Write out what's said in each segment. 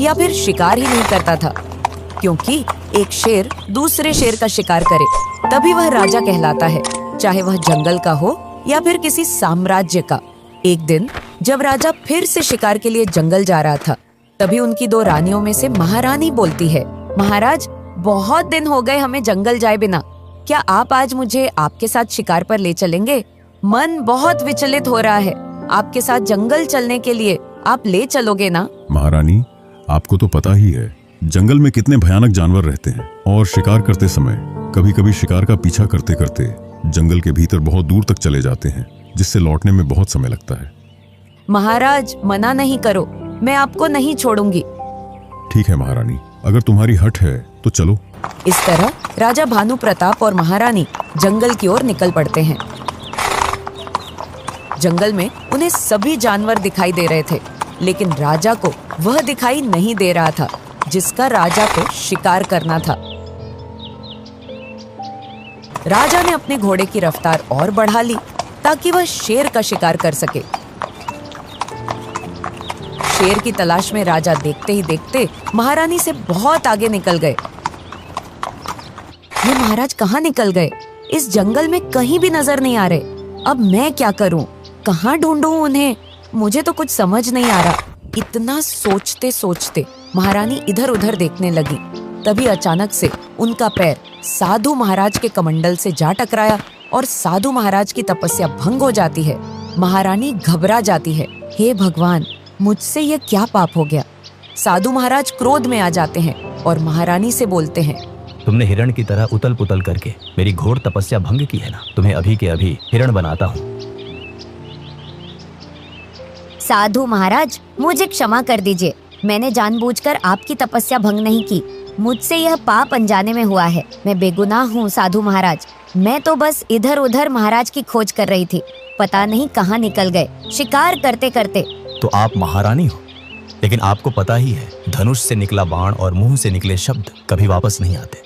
या फिर शिकार ही नहीं करता था, क्योंकि एक शेर दूसरे शेर का शिकार करे तभी वह राजा कहलाता है, चाहे वह जंगल का हो या फिर किसी साम्राज्य का। एक दिन जब राजा फिर से शिकार के लिए जंगल जा रहा था, तभी उनकी दो रानियों में से महारानी बोलती है, महाराज, बहुत दिन हो गए हमें जंगल जाए बिना, क्या आप आज मुझे आपके साथ शिकार पर ले चलेंगे? मन बहुत विचलित हो रहा है, आपके साथ जंगल चलने के लिए आप ले चलोगे ना? महारानी, आपको तो पता ही है जंगल में कितने भयानक जानवर रहते हैं, और शिकार करते समय कभी कभी शिकार का पीछा करते करते जंगल के भीतर बहुत दूर तक चले जाते हैं, जिससे लौटने में बहुत समय लगता है। महाराज, मना नहीं करो, मैं आपको नहीं छोड़ूंगी। ठीक है महारानी, अगर तुम्हारी हट है तो चलो। इस तरह राजा भानु प्रताप और महारानी जंगल की ओर निकल पड़ते हैं। जंगल में उन्हें सभी जानवर दिखाई दे रहे थे, लेकिन राजा को वह दिखाई नहीं दे रहा था जिसका राजा को शिकार करना था। राजा ने अपने घोड़े की रफ्तार और बढ़ा ली ताकि वह शेर का शिकार कर सके। शेर की तलाश में राजा देखते ही देखते महारानी से बहुत आगे निकल गए। ये महाराज कहाँ निकल गए? इस जंगल में कहीं भी नजर नहीं आ रहे। अब मैं क्या करूं? कहाँ ढूंढूं उन्हें? मुझे तो कुछ समझ नहीं आ रहा। इतना सोचते सोचते महारानी इधर उधर देखने लगी। तभी अचानक से उनका पैर साधु महाराज के कमंडल से जा टकराया और साधु महाराज की तपस्या भंग हो जाती है। महारानी घबरा जाती है। हे भगवान, मुझसे यह क्या पाप हो गया? साधु महाराज क्रोध में आ जाते हैं और महारानी से बोलते हैं, तुमने हिरण की तरह उतल पुतल करके मेरी घोर तपस्या भंग की है ना, तुम्हें अभी के अभी हिरण बनाता हूँ। साधु महाराज, मुझे क्षमा कर दीजिए, मैंने जानबूझकर आपकी तपस्या भंग नहीं की। मुझसे यह पाप अनजाने में हुआ है। मैं बेगुनाह हूँ साधु महाराज। मैं तो बस इधर उधर महाराज की खोज कर रही थी, पता नहीं कहाँ निकल गए शिकार करते करते। तो आप महारानी हो, लेकिन आपको पता ही है धनुष से निकला बाण और मुंह से निकले शब्द कभी वापस नहीं आते।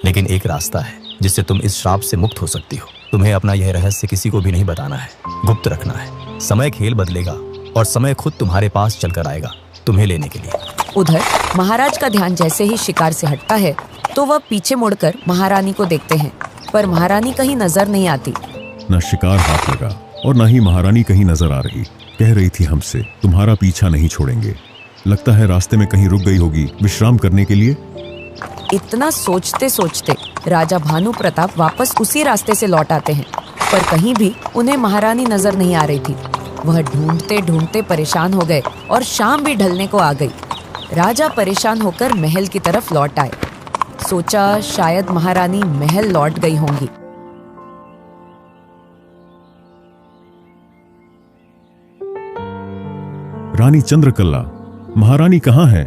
लेकिन एक रास्ता है जिससे तुम इस श्राप से मुक्त हो सकती हो। तुम्हें अपना यह रहस्य किसी को भी नहीं बताना है, गुप्त रखना है। समय खेल बदलेगा और समय खुद तुम्हारे पास चलकर आएगा तुम्हें लेने के लिए। उधर महाराज का ध्यान जैसे ही शिकार से हटता है तो वह पीछे मुड़कर महारानी को देखते हैं, पर महारानी कहीं नजर नहीं आती। न शिकार हाथ लगा और न ही महारानी कहीं नजर आ रही। कह रही थी हमसे, तुम्हारा पीछा नहीं छोड़ेंगे। लगता है रास्ते में कहीं रुक गई होगी विश्राम करने के लिए। इतना सोचते सोचते राजा भानु प्रताप वापस उसी रास्ते से लौट आते हैं, पर कहीं भी उन्हें महारानी नजर नहीं आ रही थी। वह ढूंढते ढूंढते परेशान हो गए और शाम भी ढलने को आ गई। राजा परेशान होकर महल की तरफ लौट आए। सोचा शायद महारानी महल लौट गई होंगी। रानी चंद्रकला, महारानी कहाँ है?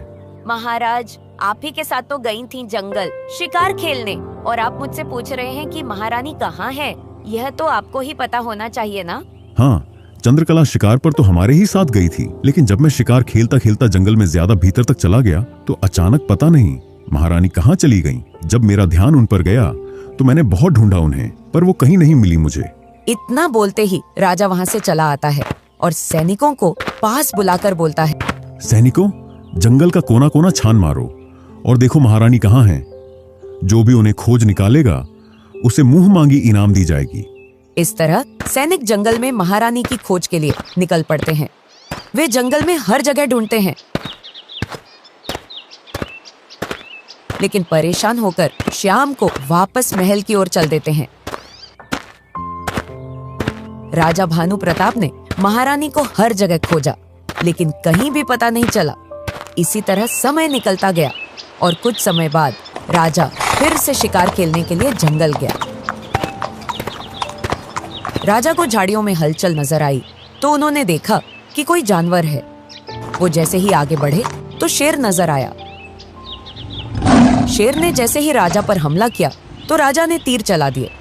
महाराज, आप ही के साथ तो गई थी जंगल शिकार खेलने, और आप मुझसे पूछ रहे हैं कि महारानी कहाँ है। यह तो आपको ही पता होना चाहिए ना। हाँ, चंद्रकला शिकार पर तो हमारे ही साथ गई थी, लेकिन जब मैं शिकार खेलता खेलता जंगल में ज्यादा भीतर तक चला गया तो अचानक पता नहीं महारानी कहाँ चली गईं। जब मेरा ध्यान उन पर गया तो मैंने बहुत ढूंढा उन्हें, पर वो कहीं नहीं मिली मुझे। इतना बोलते ही राजा वहाँ से चला आता है और सैनिकों को पास बुलाकर बोलता है, सैनिकों, जंगल का कोना कोना छान मारो और देखो महारानी कहाँ है। जो भी उन्हें खोज निकालेगा उसे मुंह मांगी इनाम दी जाएगी। इस तरह सैनिक जंगल में महारानी की खोज के लिए निकल पड़ते हैं। वे जंगल में हर जगह ढूंढते हैं, लेकिन परेशान होकर शाम को वापस महल की ओर चल देते हैं। राजा भानु प्रताप ने महारानी को हर जगह खोजा, लेकिन कहीं भी पता नहीं चला। इसी तरह समय निकलता गया और कुछ समय बाद राजा फिर से शिकार खेलने के लिए जंगल गया। राजा को झाड़ियों में हलचल नजर आई तो उन्होंने देखा कि कोई जानवर है। वो जैसे ही आगे बढ़े तो शेर नजर आया। शेर ने जैसे ही राजा पर हमला किया तो राजा ने तीर चला दिए।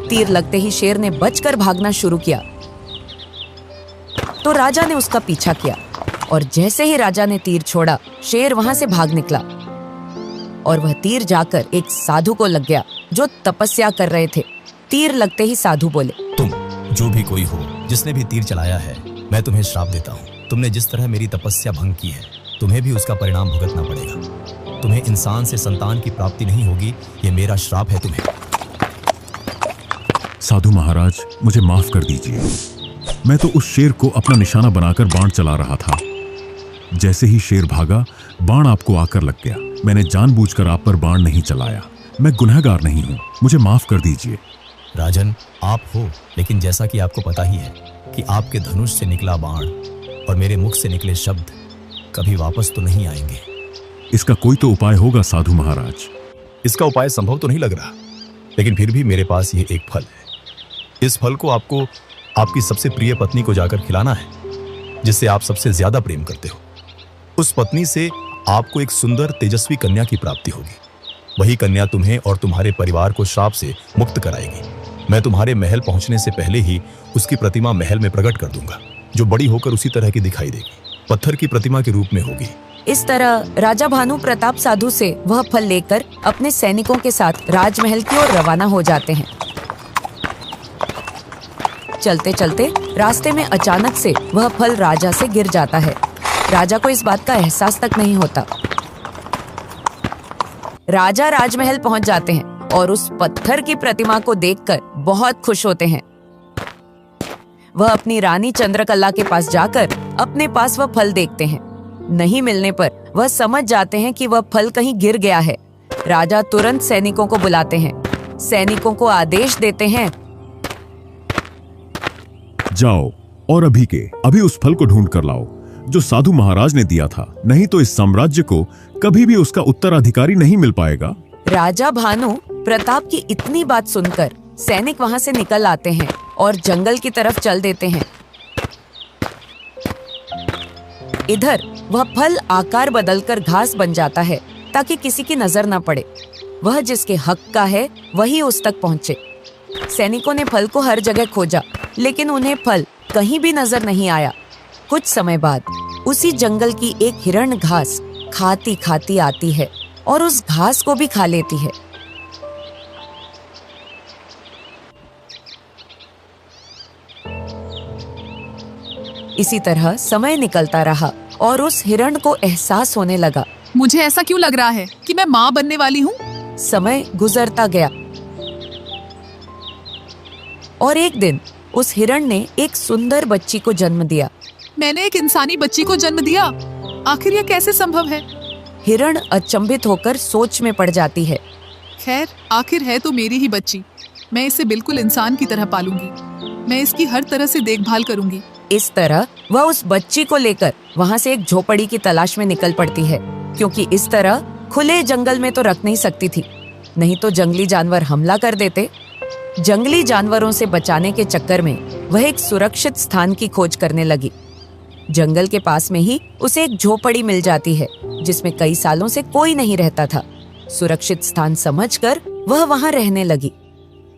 तीर लगते ही शेर ने बचकर भागना शुरू किया तो राजा ने उसका पीछा किया, और जैसे ही राजा ने तीर छोड़ा शेर वहां से भाग निकला और वह तीर जाकर एक साधु को लग गया जो तपस्या कर रहे थे। तीर लगते ही साधु बोले, तुम जो भी कोई हो जिसने भी तीर चलाया है, मैं तुम्हें श्राप देता हूँ। तुमने जिस तरह मेरी तपस्या भंग की है, तुम्हें भी उसका परिणाम भुगतना पड़ेगा। तुम्हें इंसान से संतान की प्राप्ति नहीं होगी, ये मेरा श्राप है तुम्हें। साधु महाराज, मुझे माफ कर दीजिए। मैं तो उस शेर को अपना निशाना बनाकर बाण चला रहा था। जैसे ही शेर भागा, बाण आपको आकर लग गया। मैंने जानबूझकर आप पर बाण नहीं चलाया। मैं गुनहगार नहीं हूं, मुझे माफ कर दीजिए। राजन, आप हो, लेकिन जैसा कि आपको पता ही है कि आपके धनुष से निकला बाण और मेरे मुख से निकले शब्द कभी वापस तो नहीं आएंगे। इसका कोई तो उपाय होगा साधु महाराज। इसका उपाय संभव तो नहीं लग रहा, लेकिन फिर भी मेरे पास ये एक फल है। इस फल को आपको आपकी सबसे प्रिय पत्नी को जाकर खिलाना है, जिससे आप सबसे ज्यादा प्रेम करते हो। उस पत्नी से आपको एक सुंदर तेजस्वी कन्या की प्राप्ति होगी। वही कन्या तुम्हें और तुम्हारे परिवार को श्राप से मुक्त कराएगी। मैं तुम्हारे महल पहुंचने से पहले ही उसकी प्रतिमा महल में प्रकट कर दूंगा, जो बड़ी होकर उसी तरह की दिखाई देगी, पत्थर की प्रतिमा के रूप में होगी। इस तरह राजा भानु प्रताप साधु से वह फल लेकर अपने सैनिकों के साथ राजमहल की ओर रवाना हो जाते हैं। चलते चलते रास्ते में अचानक से वह फल राजा से गिर जाता है। राजा को इस बात का एहसास तक नहीं होता। राजा राजमहल पहुंच जाते हैं और उस पत्थर की प्रतिमा को देखकर बहुत खुश होते हैं। वह अपनी रानी चंद्रकला के पास जाकर अपने पास वह फल देखते हैं। नहीं मिलने पर वह समझ जाते हैं कि वह फल कहीं गिर गया है। राजा तुरंत सैनिकों को बुलाते हैं। सैनिकों को आदेश देते हैं, जाओ और अभी के अभी उस फल को ढूंढ कर लाओ जो साधु महाराज ने दिया था, नहीं तो इस साम्राज्य को कभी भी उसका उत्तराधिकारी नहीं मिल पाएगा। राजा भानु प्रताप की इतनी बात सुनकर सैनिक वहां से निकल आते हैं और जंगल की तरफ चल देते हैं। इधर वह फल आकार बदलकर घास बन जाता है ताकि किसी की नजर न पड़े। वह जिसके हक का है वही उस तक पहुंचे। सैनिकों ने फल को हर जगह खोजा, लेकिन उन्हें फल कहीं भी नजर नहीं आया। कुछ समय बाद उसी जंगल की एक हिरण घास खाती खाती आती है और उस घास को भी खा लेती है। इसी तरह समय निकलता रहा और उस हिरण को एहसास होने लगा, मुझे ऐसा क्यों लग रहा है कि मैं माँ बनने वाली हूँ। समय गुजरता गया और एक दिन उस हिरण ने एक सुंदर बच्ची को जन्म दिया। मैंने एक इंसानी बच्ची को जन्म दिया, आखिर यह कैसे संभव है। हिरण अचंभित होकर सोच में पड़ जाती है। खैर, आखिर है तो मेरी ही बच्ची। मैं इसे बिल्कुल इंसान की तरह पालूंगी। मैं इसकी हर तरह से देखभाल करूंगी। इस तरह वह उस बच्ची को लेकर वहां से एक झोपड़ी की तलाश में निकल पड़ती है, क्योंकि इस तरह खुले जंगल में तो रख नहीं सकती थी, नहीं तो जंगली जानवर हमला कर देते। जंगली जानवरों से बचाने के चक्कर में वह एक सुरक्षित स्थान की खोज करने लगी। जंगल के पास में ही उसे एक झोपड़ी मिल जाती है, जिसमें कई सालों से कोई नहीं रहता था। सुरक्षित स्थान समझकर वह वहां रहने लगी।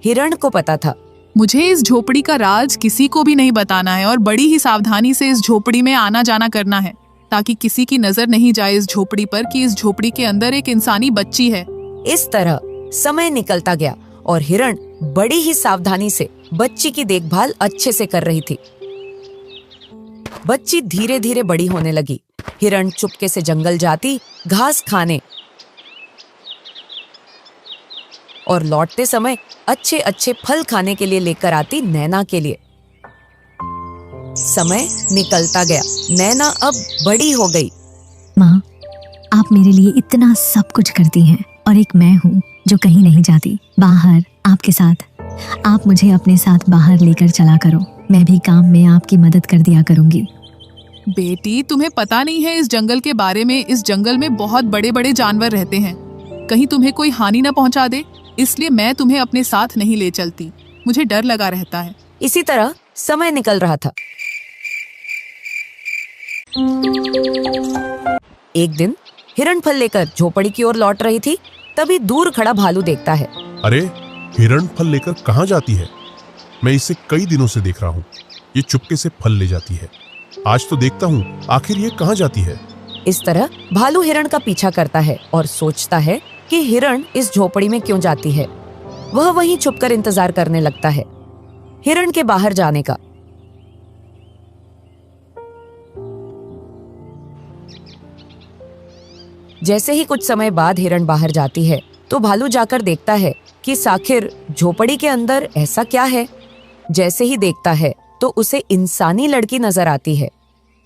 हिरण को पता था, मुझे इस झोपड़ी का राज किसी को भी नहीं बताना है और बड़ी ही सावधानी से इस झोपड़ी में आना जाना करना है, ताकि किसी की नजर नहीं जाए इस झोपड़ी पर कि इस झोपड़ी के अंदर एक इंसानी बच्ची है। इस तरह समय निकलता गया और हिरण बड़ी ही सावधानी से बच्ची की देखभाल अच्छे से कर रही थी। बच्ची धीरे धीरे बड़ी होने लगी। हिरण चुपके से जंगल जाती, घास खाने और लौटते समय अच्छे अच्छे फल खाने के लिए लेकर आती नैना के लिए। समय निकलता गया। नैना अब बड़ी हो गई। माँ, आप मेरे लिए इतना सब कुछ करती हैं और एक मैं हूँ जो कहीं नहीं जाती, बाहर आपके साथ। आप मुझे अपने साथ बाहर लेकर चला करो, मैं भी काम में आपकी मदद कर दिया करूँगी। बेटी, तुम्हें पता नहीं है इस जंगल के बारे में। इस जंगल में बहुत बड़े बड़े जानवर रहते हैं, कहीं तुम्हें कोई हानि न पहुंचा दे, इसलिए मैं तुम्हें अपने साथ नहीं ले चलती। मुझे डर लगा रहता है। इसी तरह समय निकल रहा था। एक दिन हिरण फल लेकर झोपड़ी की ओर लौट रही थी, तभी दूर खड़ा भालू देखता है। अरे, हिरण फल लेकर कहाँ जाती है? मैं इसे कई दिनों से देख रहा हूँ। ये चुपके से फल ले जाती है। आज तो देखता हूँ आखिर ये कहाँ जाती है। इस तरह भालू हिरण का पीछा करता है और सोचता है कि हिरण इस झोपड़ी में क्यों जाती है। वह वहीं छुपकर इंतजार करने लगता है हिरण के बाहर जाने का। जैसे ही कुछ समय बाद हिरण बाहर जाती है तो भालू जाकर देखता है कि आखिर झोपड़ी के अंदर ऐसा क्या है। जैसे ही देखता है तो उसे इंसानी लड़की नजर आती है।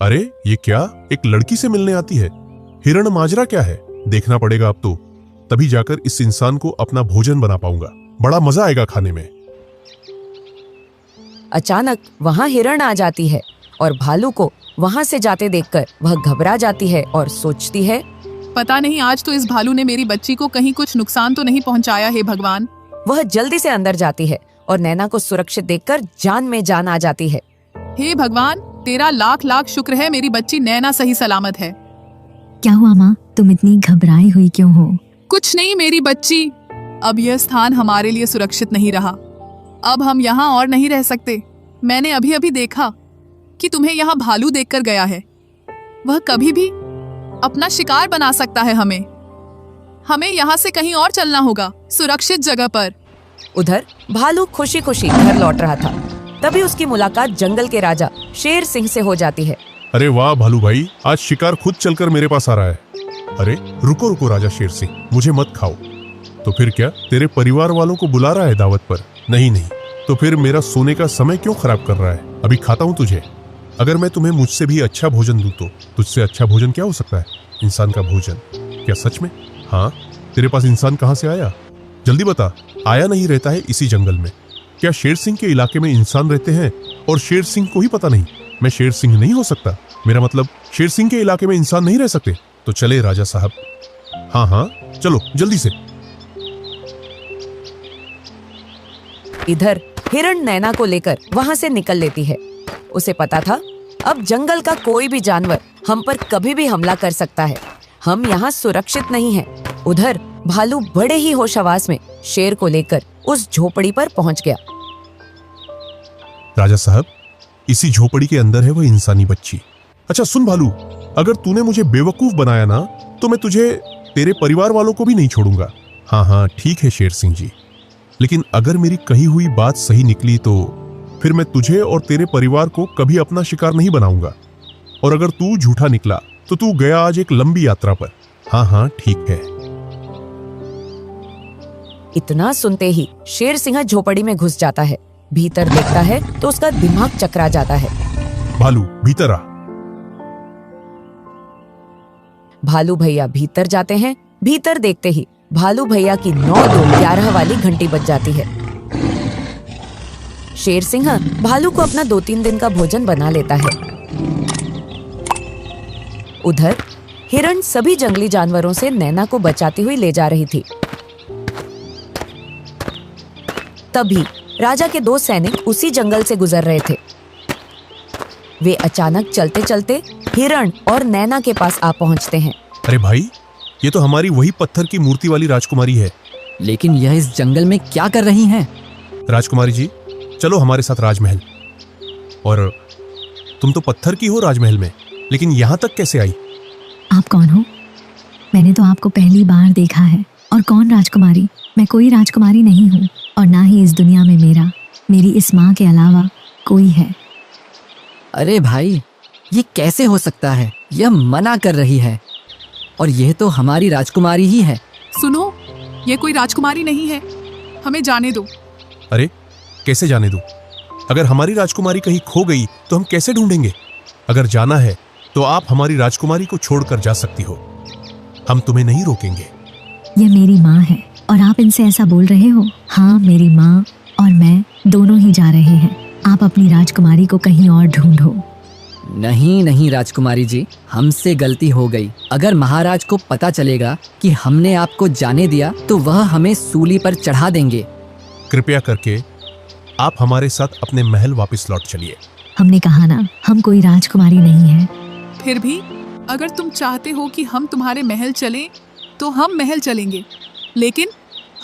अरे ये क्या, एक लड़की से मिलने आती है? हिरण माजरा क्या है, देखना पड़ेगा अब तो, तभी जाकर इस इंसान को अपना भोजन बना पाऊंगा। बड़ा मजा आएगा खाने में। अचानक वहाँ हिरण आ जाती है और भालू को वहाँ से जाते देखकर वह घबरा जाती है और सोचती है, पता नहीं आज तो इस भालू ने मेरी बच्ची को कहीं कुछ नुकसान तो नहीं पहुंचाया है भगवान। वह जल्दी से अंदर जाती है और नैना को सुरक्षित देखकर जान में जान आ जाती है। हे भगवान, तेरा लाख लाख शुक्र है, मेरी बच्ची नैना सही सलामत है। क्या हुआ माँ, तुम इतनी घबराई हुई क्यों हो? कुछ नहीं मेरी बच्ची, अब यह स्थान हमारे लिए सुरक्षित नहीं रहा। अब हम यहाँ और नहीं रह सकते। मैंने अभी अभी देखा कि तुम्हें यहाँ भालू देखकर गया है। वह कभी भी अपना शिकार बना सकता है। हमें यहाँ से कहीं और चलना होगा, सुरक्षित जगह पर। उधर भालू खुशी खुशी घर लौट रहा था। तभी उसकी मुलाकात जंगल के राजा शेर सिंह से हो जाती है। अरे वाह भालू भाई, आज शिकार खुद चलकर मेरे पास आ रहा है। अरे रुको रुको राजा शेर सिंह, मुझे मत खाओ। तो फिर क्या, तेरे परिवार वालों को बुला रहा है दावत पर? नहीं नहीं, तो फिर मेरा सोने का समय क्यों खराब कर रहा है? अभी खाता हूँ तुझे। अगर मैं तुम्हें मुझसे भी अच्छा भोजन दूं तो तुझसे अच्छा भोजन क्या हो सकता है? इंसान का भोजन। क्या सच में? हाँ, तेरे पास इंसान कहाँ से आया? जल्दी बता। आया नहीं रहता है इसी जंगल में? क्या शेर सिंह के इलाके में इंसान रहते हैं और शेर सिंह को ही पता नहीं? मैं शेर सिंह नहीं हो सकता? मेरा मतलब शेर सिंह के इलाके में इंसान नहीं रह सकते? तो चले राजा साहब। हाँ हाँ चलो जल्दी से। इधर हिरण नैना को लेकर वहाँ से निकल लेती है। उसे पता था अब जंगल का कोई भी जानवर हम पर कभी भी हमला कर सकता है। हम यहाँ सुरक्षित नहीं हैं। उधर भालू बड़े ही होशहवास में शेर को लेकर उस झोपड़ी पर पहुंच गया। राजा साहब, इसी झोपड़ी के अंदर है वह इंसानी बच्ची। अच्छा सुन भालू, अगर तूने मुझे बेवकूफ बनाया ना तो मैं तुझे, तेरे परिवार वालों को भी नहीं छोड़ूंगा। हाँ हाँ ठीक है शेर सिंह जी, लेकिन अगर मेरी कही हुई बात सही निकली तो फिर मैं तुझे और तेरे परिवार को कभी अपना शिकार नहीं बनाऊंगा। और अगर तू झूठा निकला तो तू गया आज एक लंबी यात्रा पर। हाँ हाँ ठीक है। इतना सुनते ही शेर सिंह झोपड़ी में घुस जाता है। भीतर देखता है तो उसका दिमाग चकरा जाता है। भालू भीतर आ। भालू भैया भीतर जाते हैं। भीतर देखते ही भालू भैया की 9-2-11 वाली घंटी बज जाती है। शेर सिंह भालू को अपना 2-3 दिन का भोजन बना लेता है। उधर हिरण सभी जंगली जानवरों से नैना को बचाती हुई ले जा रही थी। तभी राजा के 2 सैनिक उसी जंगल से गुजर रहे थे। वे अचानक चलते चलते हिरण और नैना के पास आ पहुंचते हैं। अरे भाई, ये तो हमारी वही पत्थर की मूर्ति वाली राजकुमारी है। लेकिन यह इस जंगल में क्या कर रही हैं? राजकुमारी जी, चलो हमारे साथ राजमहल। और तुम तो पत्थर की हो राजमहल में, लेकिन यहाँ तक कैसे आई? आप कौन हो? मैंने तो आपको पहली बार देखा है। और कौन राजकुमारी? मैं कोई राजकुमारी नहीं हूँ और ना ही इस दुनिया में मेरी इस माँ के अलावा कोई है। अरे भाई, ये कैसे हो सकता है? यह मना कर रही है और यह तो हमारी राजकुमारी ही है। सुनो, ये कोई राजकुमारी नहीं है, हमें जाने दो। अरे कैसे जाने दूं? अगर हमारी राजकुमारी कहीं खो गई तो हम कैसे ढूंढेंगे? अगर जाना है तो आप हमारी राजकुमारी को छोड़कर जा सकती हो, हम तुम्हें नहीं रोकेंगे। यह मेरी माँ है और आप इनसे ऐसा बोल रहे हो? हाँ, मेरी माँ और मैं दोनों ही जा रहे हैं। आप अपनी राजकुमारी को कहीं और ढूंढो। नहीं नहीं राजकुमारी जी, हमसे गलती हो गई। अगर महाराज को पता चलेगा कि हमने आपको जाने दिया तो वह हमें सूली पर चढ़ा देंगे। कृपया करके आप हमारे साथ अपने महल वापस लौट चलिए। हमने कहा ना, हम कोई राजकुमारी नहीं है। फिर भी अगर तुम चाहते हो कि हम तुम्हारे महल चलें तो हम महल चलेंगे, लेकिन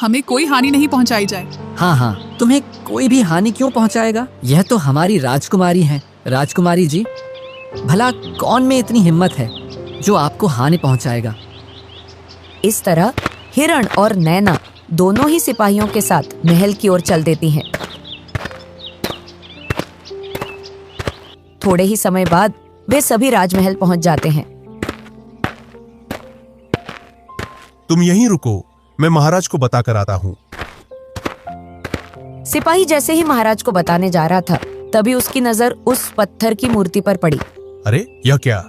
हमें कोई हानि नहीं पहुंचाई जाए। हाँ हाँ, तुम्हें कोई भी हानि क्यों पहुंचाएगा? यह तो हमारी राजकुमारी है। राजकुमारी जी, भला कौन में इतनी हिम्मत है जो आपको हानि पहुंचाएगा? इस तरह हिरण और नैना दोनों ही सिपाहियों के साथ महल की ओर चल देती हैं। थोड़े ही समय बाद वे सभी राजमहल पहुंच जाते हैं। तुम यहीं रुको, मैं महाराज को बताकर आता हूँ। सिपाही जैसे ही महाराज को बताने जा रहा था, तभी उसकी नजर उस पत्थर की मूर्ति पर पड़ी। अरे यह क्या?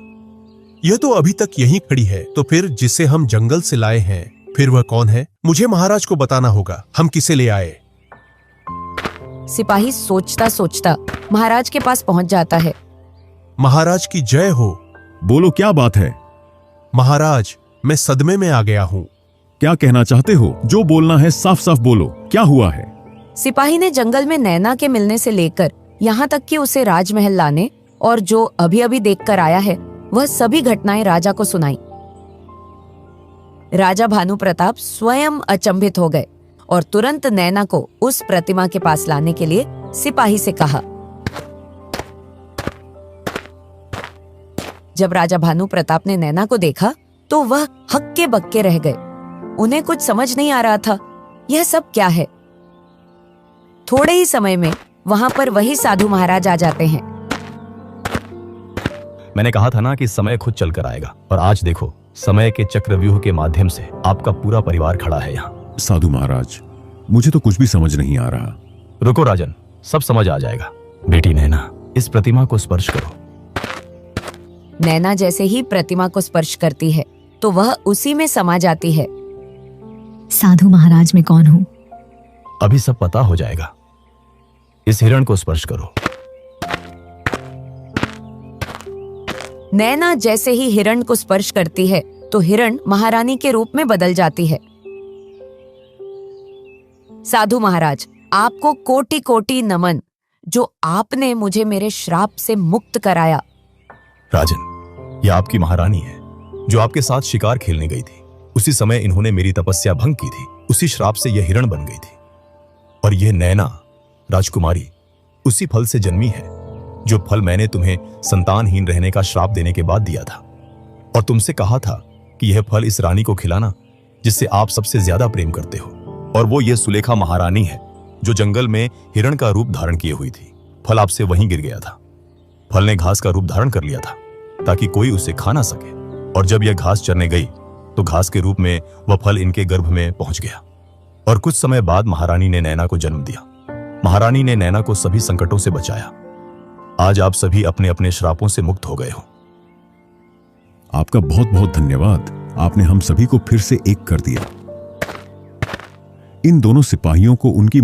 यह तो अभी तक यहीं खड़ी है। तो फिर जिसे हम जंगल से लाए हैं, फिर वह कौन है? मुझे महाराज को बताना होगा। हम किसे ले आए? सिपाही सोचता सोचता महाराज के पास पहुंच जाता है। महाराज की जय हो। बोलो क्या बात है? महाराज, मैं सदमे में आ गया हूँ। क्या कहना चाहते हो? जो बोलना है साफ साफ बोलो, क्या हुआ है? सिपाही ने जंगल में नैना के मिलने से लेकर यहाँ तक कि उसे राजमहल लाने और जो अभी अभी देखकर आया है, वह सभी घटनाएं राजा को सुनाई। राजा भानु प्रताप स्वयं अचंभित हो गए और तुरंत नैना को उस प्रतिमा के पास लाने के लिए सिपाही से कहा। जब राजा भानु प्रताप ने नैना को देखा तो वह हक्के बक्के रह गए। उन्हें कुछ समझ नहीं आ रहा था, यह सब क्या है। थोड़े ही समय में वहां पर वही साधु महाराज आ जाते हैं। मैंने कहा था ना कि समय खुद चलकर आएगा, और आज देखो, समय के चक्रव्यूह के माध्यम से आपका पूरा परिवार खड़ा है यहाँ। साधु महाराज, मुझे तो कुछ भी समझ नहीं आ रहा। रुको राजन, सब समझ आ जाएगा। बेटी नैना, इस प्रतिमा को स्पर्श करो। नैना जैसे ही प्रतिमा को स्पर्श करती है तो वह उसी में समा जाती है। साधु महाराज मैं कौन हूँ? अभी सब पता हो जाएगा। इस हिरण को स्पर्श करो। नैना जैसे ही हिरण को स्पर्श करती है तो हिरण महारानी के रूप में बदल जाती है। साधु महाराज, आपको कोटि कोटि नमन, जो आपने मुझे मेरे श्राप से मुक्त कराया। राजन, यह आपकी महारानी है जो आपके साथ शिकार खेलने गई थी। उसी समय इन्होंने मेरी तपस्या भंग की थी। उसी श्राप से यह हिरण बन गई थी। और यह नैना राजकुमारी उसी फल से जन्मी है जो फल मैंने तुम्हें संतानहीन रहने का श्राप देने के बाद दिया था, और तुमसे कहा था कि यह फल इस रानी को खिलाना जिससे आप सबसे ज्यादा प्रेम करते हो। और वो ये सुलेखा महारानी है जो जंगल में हिरण का रूप धारण किए हुई थी। फल आपसे वहीं गिर गया था। फल ने घास का रूप धारण कर लिया था ताकि कोई उसे खा ना सके, और जब यह घास चरने गई तो घास के रूप में वह फल इनके गर्भ में पहुंच गया। और कुछ समय बाद महारानी ने नैना को जन्म दिया। महारानी ने नैना को सभी संकटों से बचाया। आज आप सभी अपने अपने श्रापों से मुक्त हो गए हो। आपका बहुत बहुत धन्यवाद। आपने हम सभी को फिर से एक कर दिया। इन दोनों सिपाहियों को उनकी